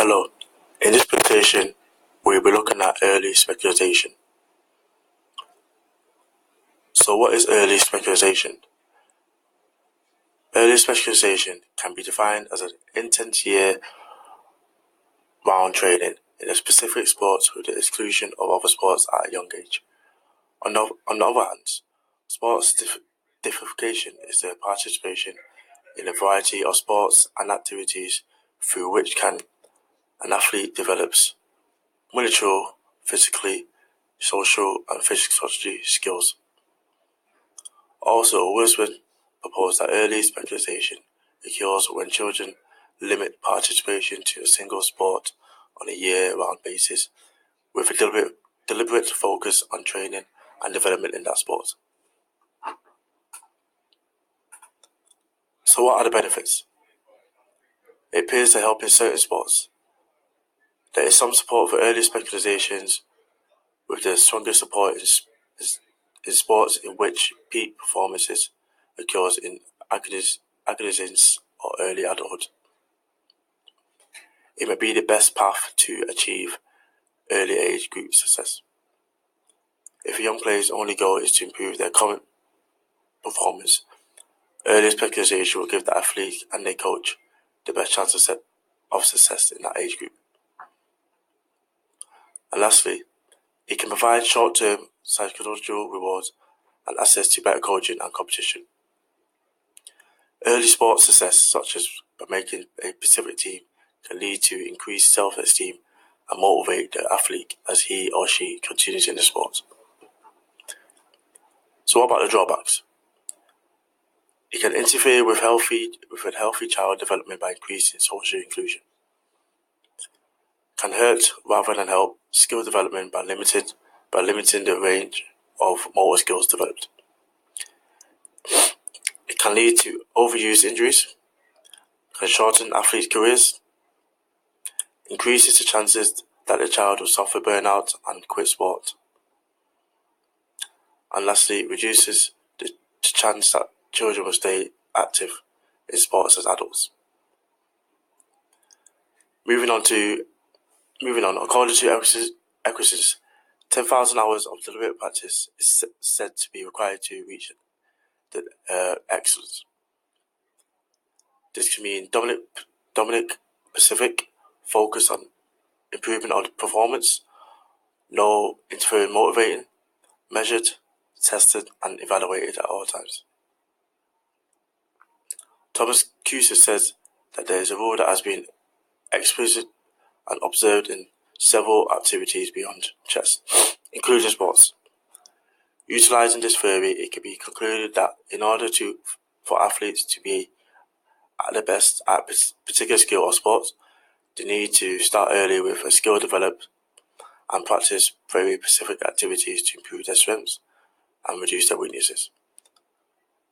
Hello, in this presentation we'll be looking at early specialization. So what is early specialization? Early specialization can be defined as an intense year-round training in a specific sport with the exclusion of other sports at a young age. On the other hand, sports diversification is the participation in a variety of sports and activities through which an athlete develops motor, physically, social and physiology skills. Also, Wordsworth proposed that early specialization occurs when children limit participation to a single sport on a year-round basis with a deliberate focus on training and development in that sport. So what are the benefits? It appears to help in certain sports. There is some support for early specializations, with the strongest support in sports in which peak performances occurs in adolescence or early adulthood. It may be the best path to achieve early age group success. If a young player's only goal is to improve their current performance, early specialization will give the athlete and their coach the best chance of success in that age group. And lastly, it can provide short-term psychological rewards and access to better coaching and competition. Early sports success, such as by making a specific team, can lead to increased self-esteem and motivate the athlete as he or she continues in the sport. So what about the drawbacks? It can interfere with a healthy child development by increasing social inclusion. Can hurt rather than help skill development by limiting the range of motor skills developed. It can lead to overuse injuries, can shorten athletes' careers, increases the chances that the child will suffer burnout and quit sport, and lastly, reduces the chance that children will stay active in sports as adults. Moving on, according to Equisys, 10,000 hours of deliberate practice is said to be required to reach excellence. This can mean dominant specific focus on improvement of performance, no interfering motivating, measured, tested and evaluated at all times. Thomas Cuser says that there is a rule that has been explicit and observed in several activities beyond chess, including sports. Utilizing this theory, it can be concluded that in order for athletes to be at their best at a particular skill or sport, they need to start early with a skill developed and practice very specific activities to improve their strengths and reduce their weaknesses.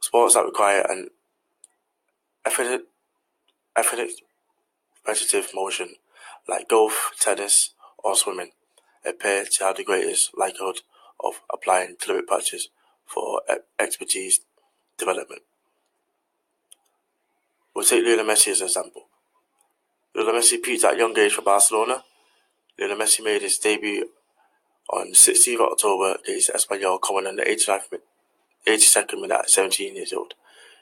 Sports that require an repetitive motion, like golf, tennis, or swimming, appear to have the greatest likelihood of applying deliberate practice for expertise development. We'll take Lionel Messi as an example. Lionel Messi peaked at a young age for Barcelona. Lionel Messi made his debut on 16th of October against Espanyol, coming in the 82nd minute at 17 years old.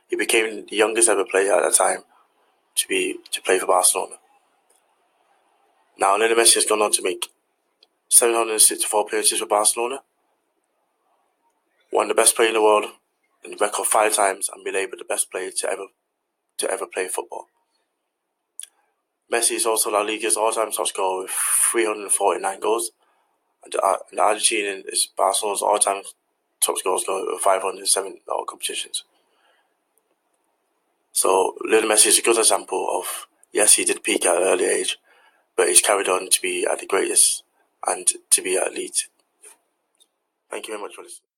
He became the youngest ever player at that time to play for Barcelona. Now, Lionel Messi has gone on to make 764 appearances for Barcelona, won the best player in the world in the record 5 times, and been labelled the best player to ever play football. Messi is also La Liga's all-time top scorer with 349 goals, and the Argentinian is Barcelona's all-time top scorer with 507 in all competitions. So Lionel Messi is a good example of, yes, he did peak at an early age, but he's carried on to be at the greatest and to be at elite. Thank you very much for listening.